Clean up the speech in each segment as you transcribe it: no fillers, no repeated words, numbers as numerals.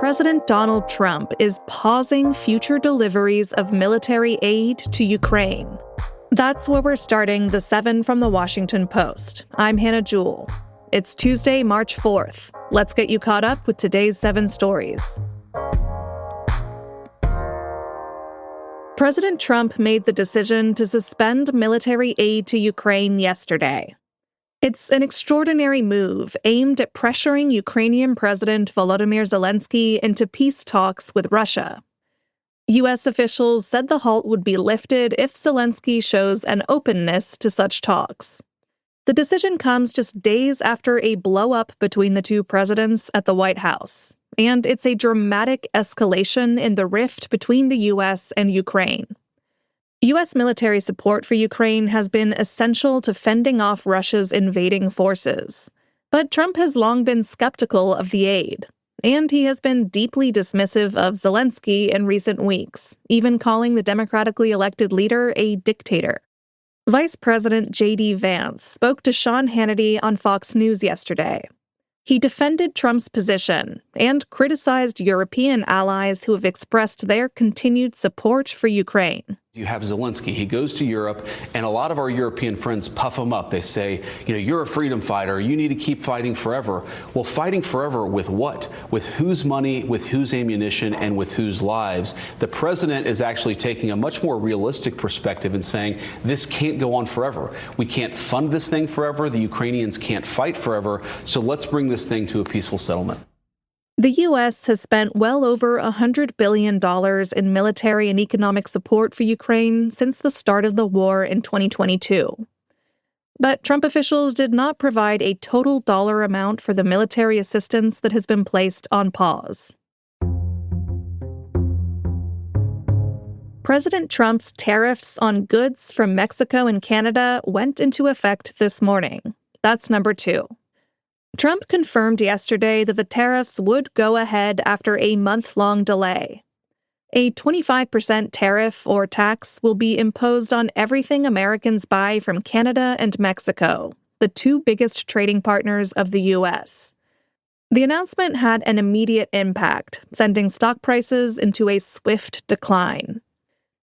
President Donald Trump is pausing future deliveries of military aid to Ukraine. That's where we're starting the 7 from the Washington Post. I'm Hannah Jewell. It's Tuesday, March 4th. Let's get you caught up with today's 7 stories. President Trump made the decision to suspend military aid to Ukraine yesterday. It's an extraordinary move aimed at pressuring Ukrainian President Volodymyr Zelensky into peace talks with Russia. U.S. officials said the halt would be lifted if Zelensky shows an openness to such talks. The decision comes just days after a blow-up between the two presidents at the White House, and it's a dramatic escalation in the rift between the U.S. and Ukraine. U.S. military support for Ukraine has been essential to fending off Russia's invading forces. But Trump has long been skeptical of the aid, and he has been deeply dismissive of Zelensky in recent weeks, even calling the democratically elected leader a dictator. Vice President J.D. Vance spoke to Sean Hannity on Fox News yesterday. He defended Trump's position and criticized European allies who have expressed their continued support for Ukraine. You have Zelensky. He goes to Europe, and a lot of our European friends puff him up. They say, you're a freedom fighter. You need to keep fighting forever. Well, fighting forever with what? With whose money, with whose ammunition, and with whose lives? The president is actually taking a much more realistic perspective and saying, this can't go on forever. We can't fund this thing forever. The Ukrainians can't fight forever. So let's bring this thing to a peaceful settlement. The U.S. has spent well over $100 billion in military and economic support for Ukraine since the start of the war in 2022. But Trump officials did not provide a total dollar amount for the military assistance that has been placed on pause. President Trump's tariffs on goods from Mexico and Canada went into effect this morning. That's number 2. Trump confirmed yesterday that the tariffs would go ahead after a month-long delay. A 25% tariff or tax will be imposed on everything Americans buy from Canada and Mexico, the two biggest trading partners of the U.S. The announcement had an immediate impact, sending stock prices into a swift decline.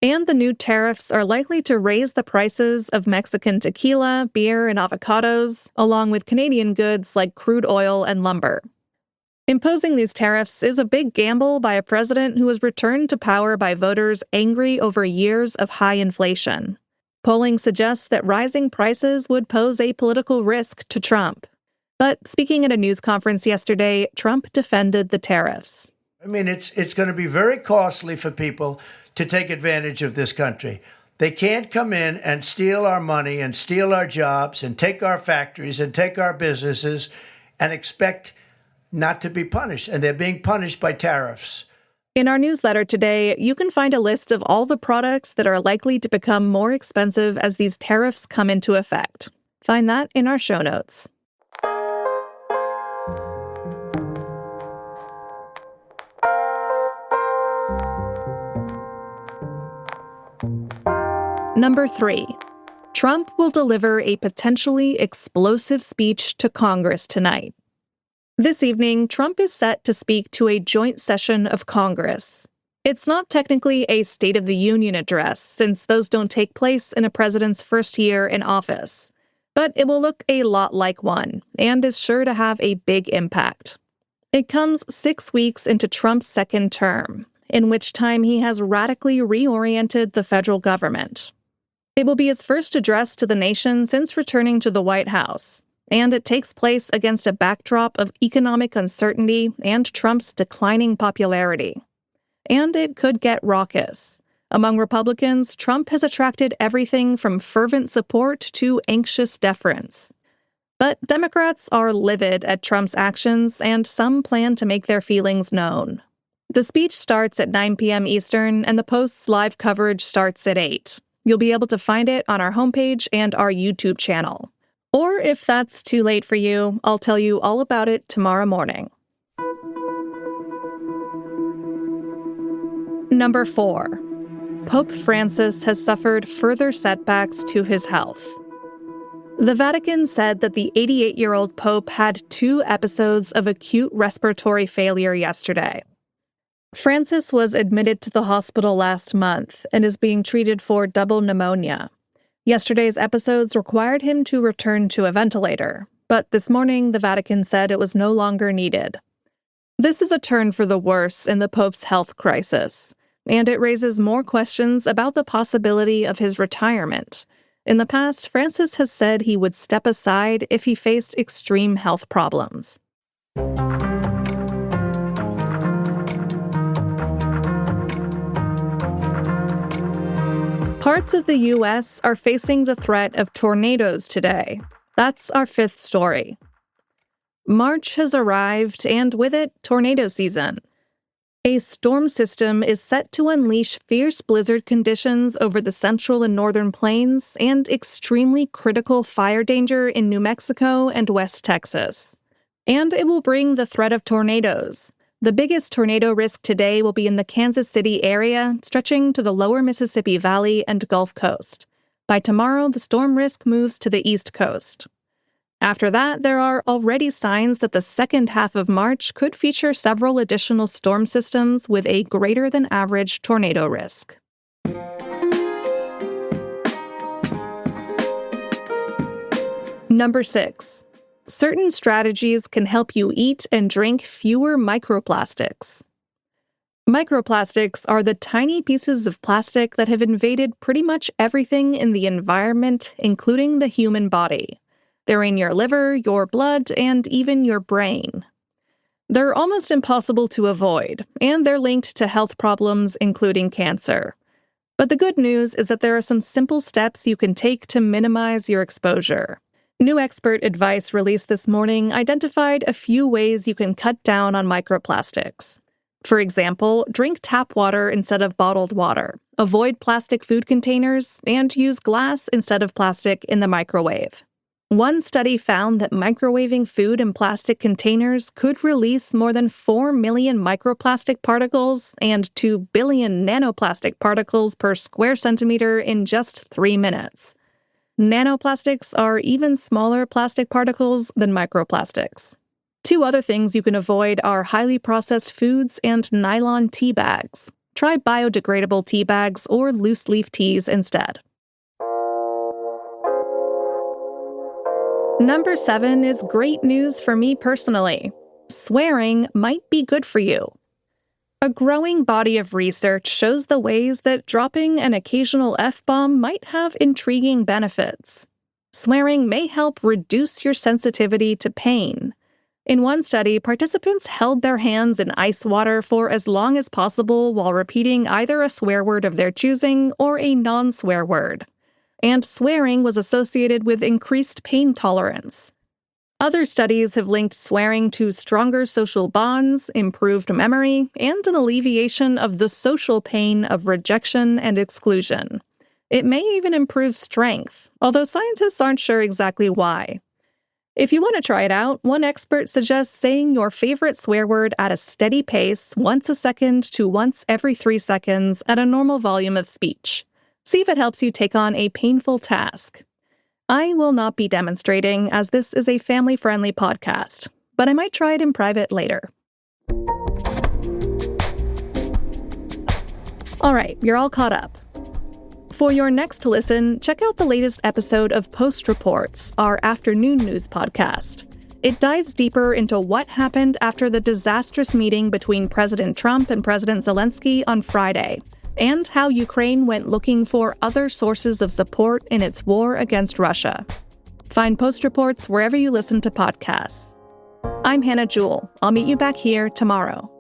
And the new tariffs are likely to raise the prices of Mexican tequila, beer, and avocados, along with Canadian goods like crude oil and lumber. Imposing these tariffs is a big gamble by a president who was returned to power by voters angry over years of high inflation. Polling suggests that rising prices would pose a political risk to Trump. But speaking at a news conference yesterday, Trump defended the tariffs. It's going to be very costly for people to take advantage of this country. They can't come in and steal our money and steal our jobs and take our factories and take our businesses and expect not to be punished. And they're being punished by tariffs. In our newsletter today, you can find a list of all the products that are likely to become more expensive as these tariffs come into effect. Find that in our show notes. Number 3, Trump will deliver a potentially explosive speech to Congress tonight. This evening, Trump is set to speak to a joint session of Congress. It's not technically a State of the Union address, since those don't take place in a president's first year in office. But it will look a lot like one, and is sure to have a big impact. It comes 6 weeks into Trump's second term, in which time he has radically reoriented the federal government. It will be his first address to the nation since returning to the White House, and it takes place against a backdrop of economic uncertainty and Trump's declining popularity. And it could get raucous. Among Republicans, Trump has attracted everything from fervent support to anxious deference. But Democrats are livid at Trump's actions, and some plan to make their feelings known. The speech starts at 9 p.m. Eastern, and the Post's live coverage starts at 8. You'll be able to find it on our homepage and our YouTube channel. Or if that's too late for you, I'll tell you all about it tomorrow morning. Number 4. Pope Francis has suffered further setbacks to his health. The Vatican said that the 88-year-old Pope had 2 episodes of acute respiratory failure yesterday, Francis was admitted to the hospital last month and is being treated for double pneumonia. Yesterday's episodes required him to return to a ventilator, but this morning the Vatican said it was no longer needed. This is a turn for the worse in the Pope's health crisis, and it raises more questions about the possibility of his retirement. In the past, Francis has said he would step aside if he faced extreme health problems. Parts of the U.S. are facing the threat of tornadoes today. That's our fifth story. March has arrived, and with it, tornado season. A storm system is set to unleash fierce blizzard conditions over the central and northern plains and extremely critical fire danger in New Mexico and West Texas. And it will bring the threat of tornadoes. The biggest tornado risk today will be in the Kansas City area, stretching to the lower Mississippi Valley and Gulf Coast. By tomorrow, the storm risk moves to the East Coast. After that, there are already signs that the second half of March could feature several additional storm systems with a greater than average tornado risk. Number 6. Certain strategies can help you eat and drink fewer microplastics. Microplastics are the tiny pieces of plastic that have invaded pretty much everything in the environment, including the human body. They're in your liver, your blood, and even your brain. They're almost impossible to avoid, and they're linked to health problems, including cancer. But the good news is that there are some simple steps you can take to minimize your exposure. New expert advice released this morning identified a few ways you can cut down on microplastics. For example, drink tap water instead of bottled water, avoid plastic food containers, and use glass instead of plastic in the microwave. One study found that microwaving food in plastic containers could release more than 4 million microplastic particles and 2 billion nanoplastic particles per square centimeter in just 3 minutes. Nanoplastics are even smaller plastic particles than microplastics. 2 other things you can avoid are highly processed foods and nylon tea bags. Try biodegradable tea bags or loose-leaf teas instead. Number 7 is great news for me personally. Swearing might be good for you. A growing body of research shows the ways that dropping an occasional F-bomb might have intriguing benefits. Swearing may help reduce your sensitivity to pain. In one study, participants held their hands in ice water for as long as possible while repeating either a swear word of their choosing or a non-swear word. And swearing was associated with increased pain tolerance. Other studies have linked swearing to stronger social bonds, improved memory, and an alleviation of the social pain of rejection and exclusion. It may even improve strength, although scientists aren't sure exactly why. If you want to try it out, one expert suggests saying your favorite swear word at a steady pace once a second to once every 3 seconds at a normal volume of speech. See if it helps you take on a painful task. I will not be demonstrating, as this is a family-friendly podcast, but I might try it in private later. All right, you're all caught up. For your next listen, check out the latest episode of Post Reports, our afternoon news podcast. It dives deeper into what happened after the disastrous meeting between President Trump and President Zelensky on Friday, and how Ukraine went looking for other sources of support in its war against Russia. Find Post Reports wherever you listen to podcasts. I'm Hannah Jewell. I'll meet you back here tomorrow.